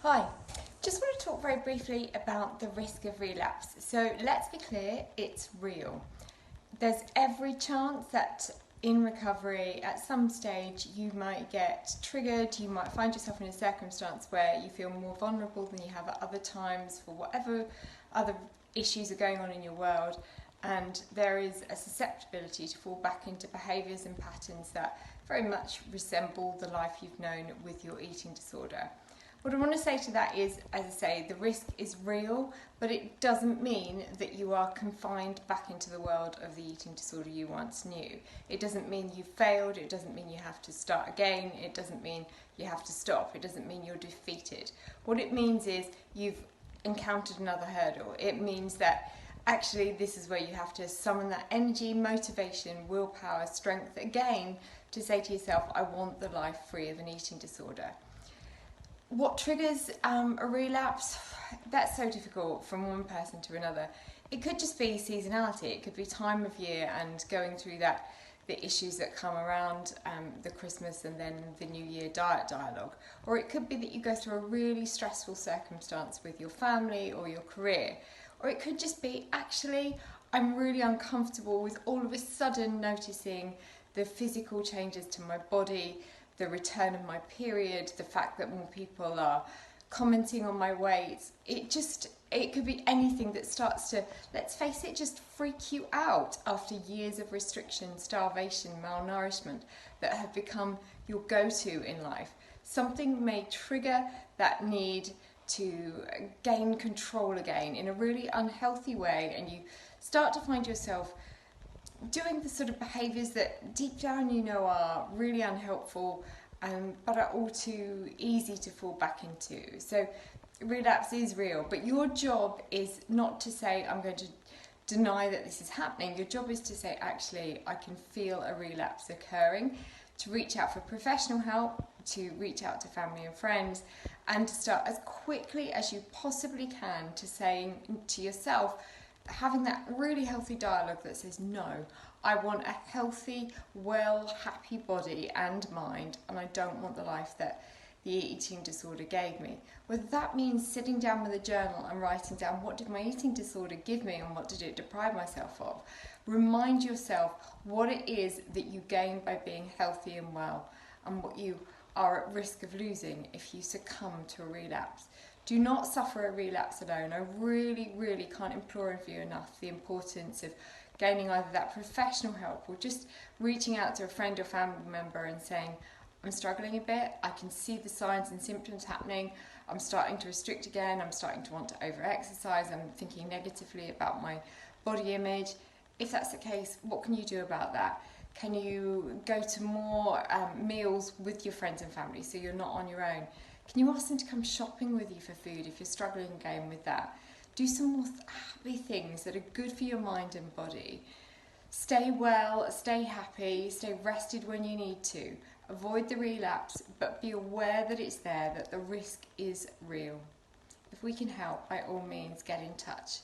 Hi, just want to talk very briefly about the risk of relapse. So let's be clear, it's real. There's every chance that in recovery at some stage you might get triggered, you might find yourself in a circumstance where you feel more vulnerable than you have at other times for whatever other issues are going on in your world, and there is a susceptibility to fall back into behaviours and patterns that very much resemble the life you've known with your eating disorder. What I want to say to that is, as I say, the risk is real, but it doesn't mean that you are confined back into the world of the eating disorder you once knew. It doesn't mean you've failed, it doesn't mean you have to start again, it doesn't mean you have to stop, it doesn't mean you're defeated. What it means is you've encountered another hurdle. It means that actually this is where you have to summon that energy, motivation, willpower, strength again to say to yourself, I want the life free of an eating disorder. What triggers a relapse? That's so difficult from one person to another. It could just be seasonality, it could be time of year and going through the issues that come around the Christmas and then the New Year diet dialogue. Or it could be that you go through a really stressful circumstance with your family or your career. Or it could just be, actually, I'm really uncomfortable with all of a sudden noticing the physical changes to my body, the return of my period, the fact that more people are commenting on my weight. It could be anything that starts to, let's face it, just freak you out after years of restriction, starvation, malnourishment that have become your go-to in life. Something may trigger that need to gain control again in a really unhealthy way, and you start to find yourself doing the sort of behaviours that deep down you know are really unhelpful, but are all too easy to fall back into. So relapse is real, but your job is not to say, I'm going to deny that this is happening. Your job is to say, actually, I can feel a relapse occurring, to reach out for professional help, to reach out to family and friends, and to start as quickly as you possibly can to saying to yourself, having that really healthy dialogue that says, no, I want a healthy, well, happy body and mind, and I don't want the life that the eating disorder gave me. Whether that means sitting down with a journal and writing down what did my eating disorder give me and what did it deprive myself of. Remind yourself what it is that you gain by being healthy and well, and what you are at risk of losing if you succumb to a relapse. Do not suffer a relapse alone. I really, really can't implore of you enough the importance of gaining either that professional help or just reaching out to a friend or family member and saying, I'm struggling a bit, I can see the signs and symptoms happening, I'm starting to restrict again, I'm starting to want to over-exercise, I'm thinking negatively about my body image. If that's the case, what can you do about that? Can you go to more meals with your friends and family so you're not on your own? Can you ask them to come shopping with you for food if you're struggling again with that? Do some more happy things that are good for your mind and body. Stay well, stay happy, stay rested when you need to. Avoid the relapse, but be aware that it's there, that the risk is real. If we can help, by all means, get in touch.